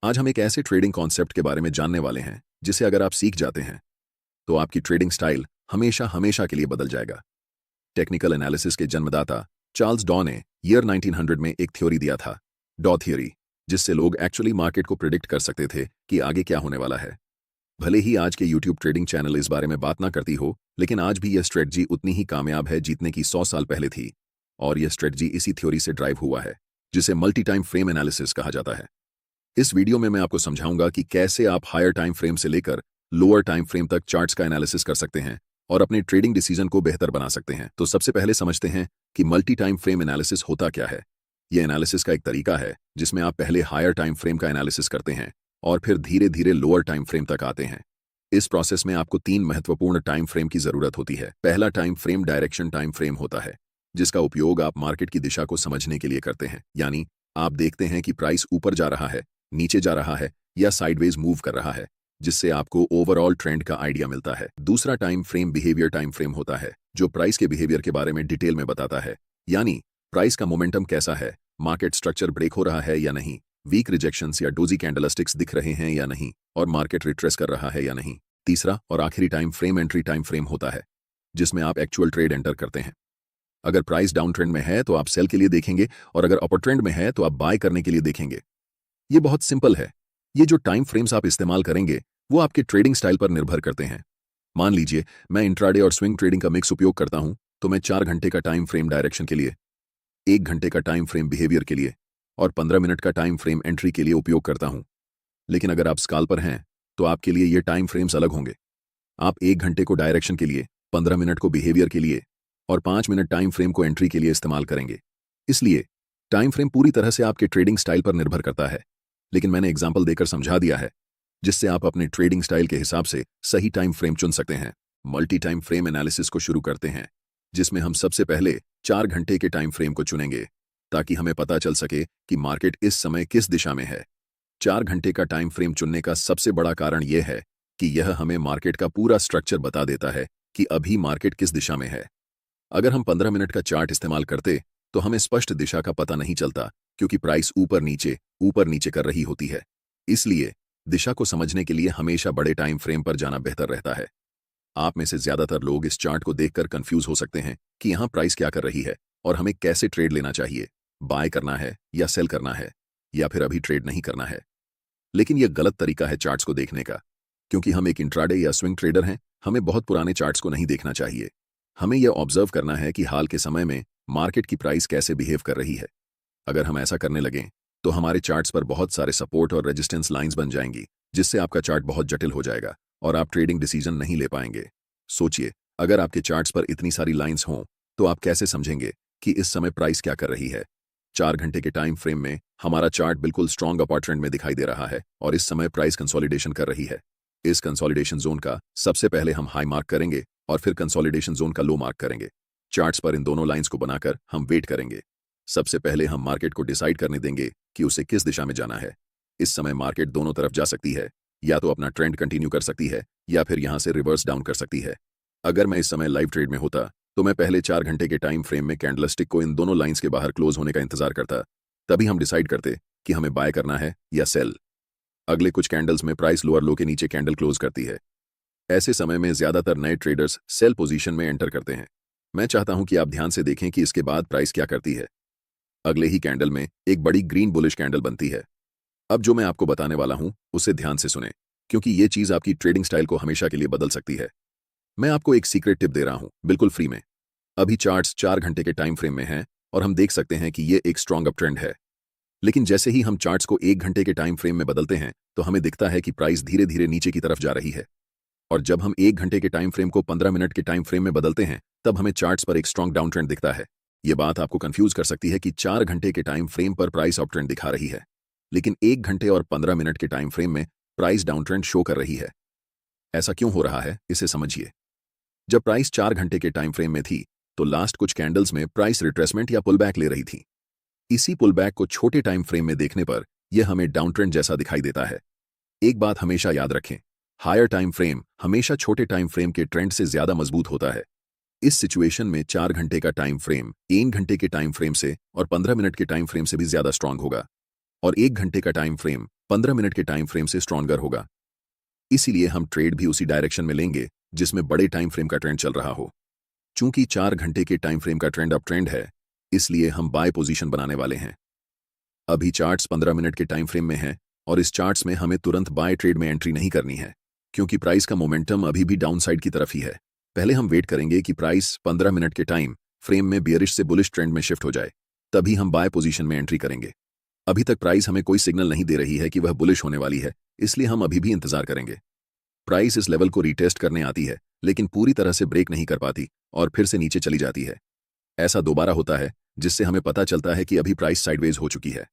आज हम एक ऐसे ट्रेडिंग कॉन्सेप्ट के बारे में जानने वाले हैं जिसे अगर आप सीख जाते हैं तो आपकी ट्रेडिंग स्टाइल हमेशा हमेशा के लिए बदल जाएगा। टेक्निकल एनालिसिस के जन्मदाता चार्ल्स डॉ ने ईयर 1900 में एक थ्योरी दिया था, डॉ थ्योरी, जिससे लोग एक्चुअली मार्केट को प्रिडिक्ट कर सकते थे कि आगे क्या होने वाला है। भले ही आज के यूट्यूब ट्रेडिंग चैनल इस बारे में बात ना करती हो, लेकिन आज भी यह स्ट्रेटजी उतनी ही कामयाब है जितने की 100 साल पहले थी। और यह स्ट्रेटजी इसी थ्योरी से ड्राइव हुआ है, जिसे मल्टी टाइम फ्रेम एनालिसिस कहा जाता है। इस वीडियो में मैं आपको समझाऊंगा कि कैसे आप हायर टाइम फ्रेम से लेकर लोअर टाइम फ्रेम तक चार्ट्स का एनालिसिस कर सकते हैं और अपने ट्रेडिंग डिसीजन को बेहतर बना सकते हैं। तो सबसे पहले समझते हैं कि मल्टी टाइम फ्रेम एनालिसिस होता क्या है। यह एनालिसिस का एक तरीका है जिसमें आप पहले हायर टाइम फ्रेम का एनालिसिस करते हैं और फिर धीरे धीरे लोअर टाइम फ्रेम तक आते हैं। इस प्रोसेस में आपको 3 महत्वपूर्ण टाइम फ्रेम की जरूरत होती है। पहला time frame direction time frame होता है, जिसका उपयोग आप मार्केट की दिशा को समझने के लिए करते हैं। यानी आप देखते हैं कि प्राइस ऊपर जा रहा है, नीचे जा रहा है या साइडवेज मूव कर रहा है, जिससे आपको ओवरऑल ट्रेंड का आइडिया मिलता है। दूसरा time frame behaviour time frame होता है, जो प्राइस के बिहेवियर के बारे में डिटेल में बताता है। यानी प्राइस का मोमेंटम कैसा है, मार्केट स्ट्रक्चर ब्रेक हो रहा है या नहीं, वीक रिजेक्शंस या डोजी कैंडलस्टिक्स दिख रहे हैं या नहीं, और मार्केट रिट्रेस कर रहा है या नहीं। तीसरा और आखिरी time frame entry time frame होता है, जिसमें आप एक्चुअल ट्रेड एंटर करते हैं। अगर प्राइस डाउन ट्रेंड में है तो आप सेल के लिए देखेंगे, और अगर अपर ट्रेंड में है तो आप बाय करने के लिए देखेंगे। ये बहुत सिंपल है। ये जो टाइम फ्रेम्स आप इस्तेमाल करेंगे वो आपके ट्रेडिंग स्टाइल पर निर्भर करते हैं। मान लीजिए मैं इंट्राडे और स्विंग ट्रेडिंग का मिक्स उपयोग करता हूं, तो मैं 4 घंटे का टाइम फ्रेम डायरेक्शन के लिए, 1 घंटे का टाइम फ्रेम बिहेवियर के लिए और 15 मिनट का टाइम फ्रेम एंट्री के लिए उपयोग करता हूं। लेकिन अगर आप स्काल्पर हैं तो आपके लिए ये टाइम फ्रेम्स अलग होंगे। आप 1 घंटे को डायरेक्शन के लिए, 15 मिनट को बिहेवियर के लिए और 5 मिनट टाइम फ्रेम को एंट्री के लिए इस्तेमाल करेंगे। इसलिए टाइम फ्रेम पूरी तरह से आपके ट्रेडिंग स्टाइल पर निर्भर करता है, लेकिन मैंने एग्जाम्पल देकर समझा दिया है जिससे आप अपने ट्रेडिंग स्टाइल के हिसाब से सही टाइम फ्रेम चुन सकते हैं। मल्टी टाइम फ्रेम एनालिसिस को शुरू करते हैं, जिसमें हम सबसे पहले 4 घंटे के टाइम फ्रेम को चुनेंगे ताकि हमें पता चल सके कि मार्केट इस समय किस दिशा में है। 4 घंटे का टाइम फ्रेम चुनने का सबसे बड़ा कारण यह है कि यह हमें मार्केट का पूरा स्ट्रक्चर बता देता है कि अभी मार्केट किस दिशा में है। अगर हम 15 मिनट का चार्ट इस्तेमाल करते तो हमें स्पष्ट दिशा का पता नहीं चलता, क्योंकि प्राइस ऊपर नीचे कर रही होती है। इसलिए दिशा को समझने के लिए हमेशा बड़े टाइम फ्रेम पर जाना बेहतर रहता है। आप में से ज्यादातर लोग इस चार्ट को देखकर कंफ्यूज हो सकते हैं कि यहां प्राइस क्या कर रही है और हमें कैसे ट्रेड लेना चाहिए, बाय करना है या सेल करना है, या फिर अभी ट्रेड नहीं करना है। लेकिन यह गलत तरीका है चार्ट्स को देखने का, क्योंकि हम एक इंट्राडे या स्विंग ट्रेडर हैं। हमें बहुत पुराने चार्ट्स को नहीं देखना चाहिए। हमें यह ऑब्जर्व करना है कि हाल के समय में मार्केट की प्राइस कैसे बिहेव कर रही है। अगर हम ऐसा करने लगें तो हमारे चार्ट्स पर बहुत सारे सपोर्ट और रेजिस्टेंस लाइंस बन जाएंगी, जिससे आपका चार्ट बहुत जटिल हो जाएगा और आप ट्रेडिंग डिसीजन नहीं ले पाएंगे। सोचिए, अगर आपके चार्ट्स पर इतनी सारी लाइंस हों तो आप कैसे समझेंगे कि इस समय प्राइस क्या कर रही है। 4 घंटे के टाइम फ्रेम में हमारा चार्ट बिल्कुल स्ट्रॉन्ग अपर ट्रेंड में दिखाई दे रहा है और इस समय प्राइस कंसोलिडेशन कर रही है। इस कंसोलिडेशन जोन का सबसे पहले हम हाई मार्क करेंगे और फिर कंसोलिडेशन जोन का लो मार्क करेंगे। चार्ट्स पर इन दोनों लाइंस को बनाकर हम वेट करेंगे। सबसे पहले हम मार्केट को डिसाइड करने देंगे कि उसे किस दिशा में जाना है। इस समय मार्केट दोनों तरफ जा सकती है, या तो अपना ट्रेंड कंटिन्यू कर सकती है या फिर यहां से रिवर्स डाउन कर सकती है। अगर मैं इस समय लाइव ट्रेड में होता तो मैं पहले 4 घंटे के टाइम फ्रेम में कैंडलस्टिक को इन दोनों लाइंस के बाहर क्लोज होने का इंतजार करता, तभी हम डिसाइड करते कि हमें बाय करना है या सेल। अगले कुछ कैंडल्स में प्राइस लोअर लो के नीचे कैंडल क्लोज करती है। ऐसे समय में ज्यादातर नए ट्रेडर्स सेल पोजीशन में एंटर करते हैं। मैं चाहता हूं कि आप ध्यान से देखें कि इसके बाद प्राइस क्या करती है। अगले ही कैंडल में एक बड़ी ग्रीन बुलिश कैंडल बनती है। अब जो मैं आपको बताने वाला हूं उसे ध्यान से सुनें, क्योंकि ये चीज आपकी ट्रेडिंग स्टाइल को हमेशा के लिए बदल सकती है। मैं आपको एक सीक्रेट टिप दे रहा हूं, बिल्कुल फ्री में। अभी चार्ट्स 4 घंटे के टाइम फ्रेम में हैं और हम देख सकते हैं कि ये एक स्ट्रॉन्ग अप ट्रेंड है। लेकिन जैसे ही हम चार्ट्स को 1 घंटे के टाइम फ्रेम में बदलते हैं तो हमें दिखता है कि प्राइस धीरे धीरे नीचे की तरफ जा रही है। और जब हम 1 घंटे के टाइम फ्रेम को 15 मिनट के टाइम फ्रेम में बदलते हैं तब हमें चार्ट्स पर एक स्ट्रॉन्ग डाउन ट्रेंड दिखता है। यह बात आपको कंफ्यूज कर सकती है कि 4 घंटे के टाइम फ्रेम पर प्राइस अप ट्रेंड दिखा रही है, लेकिन 1 घंटे और 15 मिनट के टाइम फ्रेम में प्राइस डाउन ट्रेंड शो कर रही है। ऐसा क्यों हो रहा है, इसे समझिए। जब प्राइस 4 घंटे के टाइम फ्रेम में थी तो लास्ट कुछ कैंडल्स में प्राइस रिट्रेसमेंट या पुलबैक ले रही थी। इसी पुलबैक को छोटे टाइम फ्रेम में देखने पर यह हमें डाउन ट्रेंड जैसा दिखाई देता है। एक बात हमेशा याद रखें, हायर टाइम फ्रेम हमेशा छोटे टाइम फ्रेम के ट्रेंड से ज्यादा मजबूत होता है। इस सिचुएशन में 4 घंटे का टाइम फ्रेम 1 घंटे के टाइम फ्रेम से और 15 मिनट के टाइम फ्रेम से भी ज्यादा स्ट्रांग होगा, और 1 घंटे का टाइम फ्रेम 15 मिनट के टाइम फ्रेम से स्ट्रॉन्गर होगा। इसीलिए हम ट्रेड भी उसी डायरेक्शन में लेंगे जिसमें बड़े टाइम फ्रेम का ट्रेंड चल रहा हो। चूंकि 4 घंटे के टाइम फ्रेम का ट्रेंड अप ट्रेंड है, इसलिए हम बाय पोजीशन बनाने वाले हैं। अभी चार्ट्स 15 मिनट के टाइम फ्रेम में हैं और इस चार्ट्स में हमें तुरंत बाय ट्रेड में एंट्री नहीं करनी है, क्योंकि प्राइस का मोमेंटम अभी भी डाउनसाइड की तरफ ही है। पहले हम वेट करेंगे कि प्राइस 15 मिनट के टाइम फ्रेम में बियरिश से बुलिश ट्रेंड में शिफ्ट हो जाए, तभी हम बाय पोजीशन में एंट्री करेंगे। अभी तक प्राइस हमें कोई सिग्नल नहीं दे रही है कि वह बुलिश होने वाली है, इसलिए हम अभी भी इंतजार करेंगे। प्राइस इस लेवल को रीटेस्ट करने आती है, लेकिन पूरी तरह से ब्रेक नहीं कर पाती और फिर से नीचे चली जाती है। ऐसा दोबारा होता है, जिससे हमें पता चलता है कि अभी प्राइस साइडवेज हो चुकी है।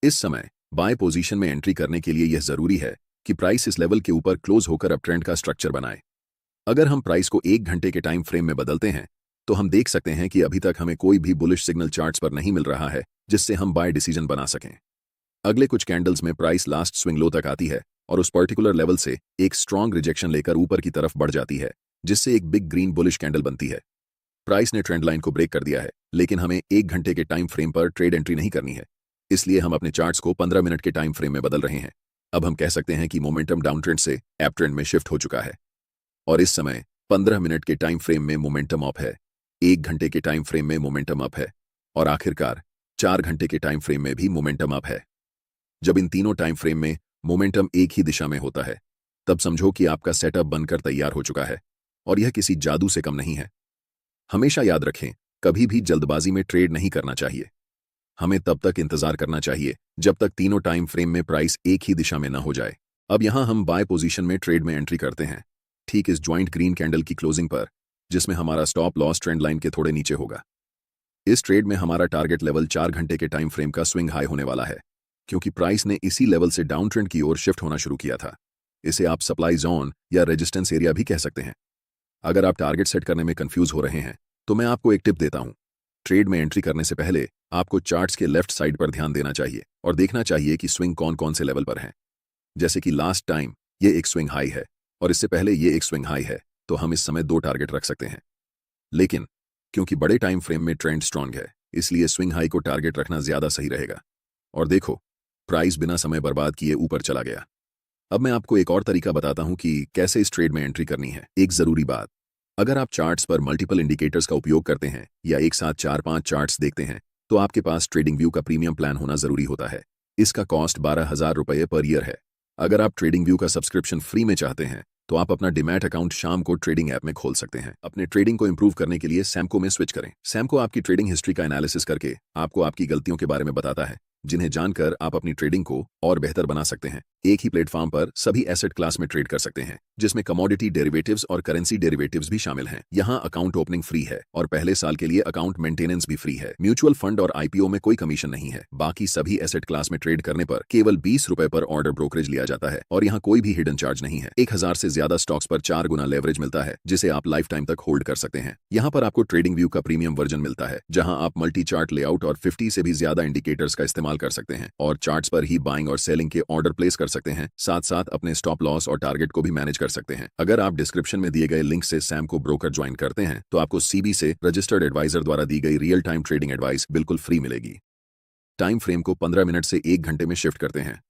इस समय बाय पोजीशन में एंट्री करने के लिए यह जरूरी है कि प्राइस इस लेवल के ऊपर क्लोज होकर अप ट्रेंड का स्ट्रक्चर बनाए। अगर हम प्राइस को 1 घंटे के टाइम फ्रेम में बदलते हैं, तो हम देख सकते हैं कि अभी तक हमें कोई भी बुलिश सिग्नल चार्ट्स पर नहीं मिल रहा है जिससे हम बाय डिसीजन बना सकें। अगले कुछ कैंडल्स में प्राइस लास्ट स्विंग लो तक आती है और उस पर्टिकुलर लेवल से एक स्ट्रॉन्ग रिजेक्शन लेकर ऊपर की तरफ बढ़ जाती है, जिससे एक बिग ग्रीन बुलिश कैंडल बनती है। प्राइस ने ट्रेंड लाइन को ब्रेक कर दिया है, लेकिन हमें 1 घंटे के टाइम फ्रेम पर ट्रेड एंट्री नहीं करनी है, इसलिए हम अपने चार्ट्स को 15 मिनट के टाइम फ्रेम में बदल रहे हैं। अब हम कह सकते हैं कि मोमेंटम डाउन ट्रेंड से अप ट्रेंड में शिफ्ट हो चुका है और इस समय 15 मिनट के टाइम फ्रेम में मोमेंटम अप है, 1 घंटे के टाइम फ्रेम में मोमेंटम अप है और आखिरकार 4 घंटे के टाइम फ्रेम में भी मोमेंटम अप है। जब इन तीनों टाइम फ्रेम में मोमेंटम एक ही दिशा में होता है, तब समझो कि आपका सेटअप बनकर तैयार हो चुका है और यह किसी जादू से कम नहीं है। हमेशा याद रखें, कभी भी जल्दबाजी में ट्रेड नहीं करना चाहिए। हमें तब तक इंतजार करना चाहिए जब तक तीनों टाइम फ्रेम में प्राइस एक ही दिशा में न हो जाए। अब यहां हम बाय पोजीशन में ट्रेड में एंट्री करते हैं, ठीक इस ज्वाइंट ग्रीन कैंडल की क्लोजिंग पर, जिसमें हमारा स्टॉप लॉस ट्रेंड लाइन के थोड़े नीचे होगा। इस ट्रेड में हमारा टारगेट लेवल 4 घंटे के टाइम फ्रेम का स्विंग हाई होने वाला है, क्योंकि प्राइस ने इसी लेवल से डाउन ट्रेंड की ओर शिफ्ट होना शुरू किया था। इसे आप सप्लाई जोन या रेजिस्टेंस एरिया भी कह सकते हैं। अगर आप टारगेट सेट करने में कंफ्यूज हो रहे हैं, तो मैं आपको एक टिप देता हूं। ट्रेड में एंट्री करने से पहले आपको चार्ट्स के लेफ्ट साइड पर ध्यान देना चाहिए और देखना चाहिए कि स्विंग कौन कौन से लेवल पर है। जैसे कि लास्ट टाइम ये एक स्विंग हाई है और इससे पहले ये एक स्विंग हाई है, तो हम इस समय 2 टारगेट रख सकते हैं। लेकिन क्योंकि बड़े टाइम फ्रेम में ट्रेंड स्ट्रांग है, इसलिए स्विंग हाई को टारगेट रखना ज्यादा सही रहेगा। और देखो, प्राइस बिना समय बर्बाद किए ऊपर चला गया। अब मैं आपको एक और तरीका बताता हूं कि कैसे इस ट्रेड में एंट्री करनी है। एक जरूरी बात, अगर आप चार्ट्स पर मल्टीपल इंडिकेटर्स का उपयोग करते हैं या एक साथ 4-5 चार्ट्स देखते हैं, तो आपके पास ट्रेडिंग व्यू का प्रीमियम प्लान होना जरूरी होता है। इसका कॉस्ट 12,000 रुपये पर ईयर है। अगर आप ट्रेडिंग व्यू का सब्सक्रिप्शन फ्री में चाहते हैं, तो आप अपना डिमैट अकाउंट शाम को ट्रेडिंग ऐप में खोल सकते हैं। अपने ट्रेडिंग को इंप्रूव करने के लिए सैमको में स्विच करें। सैमको आपकी ट्रेडिंग हिस्ट्री का एनालिसिस करके आपको आपकी गलतियों के बारे में बताता है, जिन्हें जानकर आप अपनी ट्रेडिंग को और बेहतर बना सकते हैं। एक ही प्लेटफॉर्म पर सभी एसेट क्लास में ट्रेड कर सकते हैं, जिसमें कमोडिटी डेरिवेटिव्स और करेंसी डेरिवेटिव्स भी शामिल हैं। यहाँ अकाउंट ओपनिंग फ्री है और पहले साल के लिए अकाउंट मेंटेनेंस भी फ्री है। म्यूचुअल फंड और आईपीओ में कोई कमीशन नहीं है। बाकी सभी एसेट क्लास में ट्रेड करने पर केवल 20 रुपए पर ऑर्डर ब्रोकरेज लिया जाता है और यहाँ कोई भी हिडन चार्ज नहीं है। 1000 से ज्यादा स्टॉक्स पर 4 गुना लेवरेज मिलता है, जिसे आप लाइफ टाइम तक होल्ड कर सकते हैं। यहाँ पर आपको ट्रेडिंग व्यू का प्रीमियम वर्जन मिलता है, जहाँ आप मल्टी चार्ट लेआउट और 50 से भी ज्यादा इंडिकेटर्स का इस्तेमाल कर सकते हैं और चार्ट्स पर ही बाइंग और सेलिंग के ऑर्डर प्लेस कर सकते हैं। साथ साथ अपने स्टॉप लॉस और टारगेट को भी मैनेज कर सकते हैं। अगर आप डिस्क्रिप्शन में दिए गए लिंक से सैमको ब्रोकर ज्वाइन करते हैं, तो आपको सीबी से रजिस्टर्ड एडवाइजर द्वारा दी गई रियल टाइम ट्रेडिंग एडवाइस बिल्कुल फ्री मिलेगी। टाइम फ्रेम को 15 मिनट से 1 घंटे में शिफ्ट करते हैं।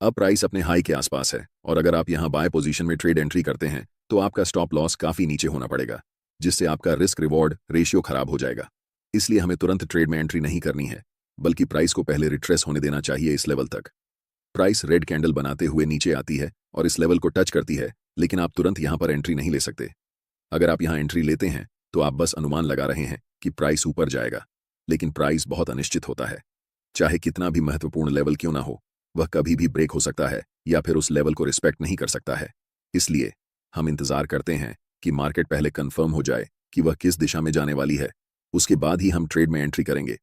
अब प्राइस अपने हाई के आसपास है और अगर आप यहां बाय पोजीशन में ट्रेड एंट्री करते हैं, तो आपका स्टॉप लॉस काफी नीचे होना पड़ेगा, जिससे आपका रिस्क रिवॉर्ड रेशियो खराब हो जाएगा। इसलिए हमें तुरंत ट्रेड में एंट्री नहीं करनी है, बल्कि प्राइस को पहले रिट्रेस होने देना चाहिए इस लेवल तक। प्राइस रेड कैंडल बनाते हुए नीचे आती है और इस लेवल को टच करती है, लेकिन आप तुरंत यहां पर एंट्री नहीं ले सकते। अगर आप यहां एंट्री लेते हैं, तो आप बस अनुमान लगा रहे हैं कि प्राइस ऊपर जाएगा, लेकिन प्राइस बहुत अनिश्चित होता है। चाहे कितना भी महत्वपूर्ण लेवल क्यों ना हो, वह कभी भी ब्रेक हो सकता है या फिर उस लेवल को रिस्पेक्ट नहीं कर सकता है। इसलिए हम इंतजार करते हैं कि मार्केट पहले कंफर्म हो जाए कि वह किस दिशा में जाने वाली है, उसके बाद ही हम ट्रेड में एंट्री करेंगे।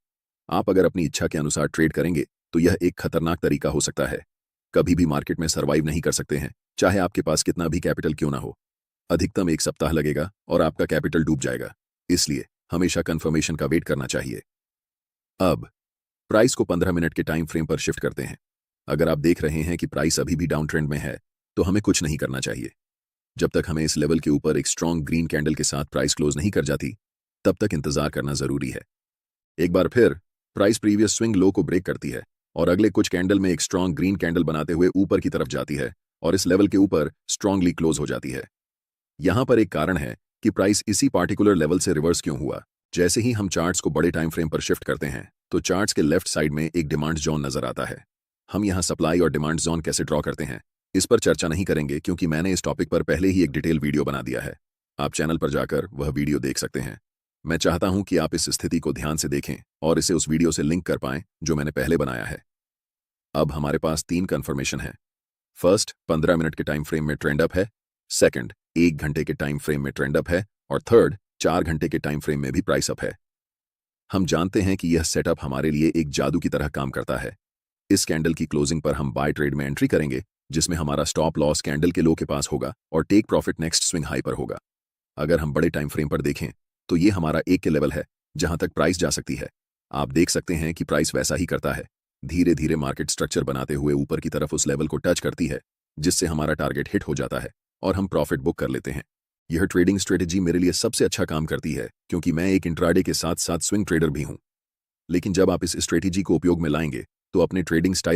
आप अगर अपनी इच्छा के अनुसार ट्रेड करेंगे, तो यह एक खतरनाक तरीका हो सकता है। कभी भी मार्केट में सर्वाइव नहीं कर सकते हैं, चाहे आपके पास कितना भी कैपिटल क्यों ना हो। अधिकतम 1 सप्ताह लगेगा और आपका कैपिटल डूब जाएगा। इसलिए हमेशा कंफर्मेशन का वेट करना चाहिए। अब प्राइस को 15 मिनट के टाइम फ्रेम पर शिफ्ट करते हैं। अगर आप देख रहे हैं कि प्राइस अभी भी डाउन ट्रेंड में है, तो हमें कुछ नहीं करना चाहिए। जब तक हमें इस लेवल के ऊपर एक स्ट्रॉन्ग ग्रीन कैंडल के साथ प्राइस क्लोज नहीं कर जाती, तब तक इंतजार करना जरूरी है। एक बार फिर प्राइस प्रीवियस स्विंग लो को ब्रेक करती है और अगले कुछ कैंडल में एक स्ट्रॉन्ग ग्रीन कैंडल बनाते हुए ऊपर की तरफ जाती है और इस लेवल के ऊपर स्ट्रांगली क्लोज हो जाती है। यहां पर एक कारण है कि प्राइस इसी पार्टिकुलर लेवल से रिवर्स क्यों हुआ। जैसे ही हम चार्ट्स को बड़े टाइम फ्रेम पर शिफ्ट करते हैं तो चार्ट्स के लेफ्ट साइड में एक डिमांड जोन नजर आता है। हम यहां सप्लाई और डिमांड जोन कैसे ड्रॉ करते हैं इस पर चर्चा नहीं करेंगे क्योंकि मैंने इस टॉपिक पर पहले ही एक डिटेल वीडियो बना दिया है। आप चैनल पर जाकर वह वीडियो देख सकते हैं। मैं चाहता हूं कि आप इस स्थिति को ध्यान से देखें और इसे उस वीडियो से लिंक कर पाएं जो मैंने पहले बनाया है। अब हमारे पास 3 कंफर्मेशन है। फर्स्ट, 15 मिनट के टाइम फ्रेम में ट्रेंड अप है। सेकंड, 1 घंटे के टाइम फ्रेम में ट्रेंड अप है। और थर्ड, 4 घंटे के टाइम फ्रेम में भी प्राइस अप है। हम जानते हैं कि यह सेटअप हमारे लिए एक जादू की तरह काम करता है। इस कैंडल की क्लोजिंग पर हम बाय ट्रेड में एंट्री करेंगे जिसमें हमारा स्टॉप लॉस कैंडल के लो के पास होगा और take profit next swing high पर होगा। अगर हम बड़े टाइम फ्रेम पर देखें तो ये हमारा एक के लेवल है जहां तक प्राइस जा सकती है। आप देख सकते हैं कि प्राइस वैसा ही करता है, धीरे धीरे मार्केट स्ट्रक्चर बनाते हुए ऊपर की तरफ उस लेवल को टच करती है जिससे हमारा टारगेट हिट हो जाता है और हम प्रॉफिट बुक कर लेते हैं। यह ट्रेडिंग स्ट्रेटेजी मेरे लिए सबसे अच्छा काम करती है क्योंकि मैं एक इंट्राडे के साथ साथ स्विंग ट्रेडर भी हूं। लेकिन जब आप इस स्ट्रेटेजी को उपयोग में लाएंगे तो अपने ट्रेडिंग स्टाइल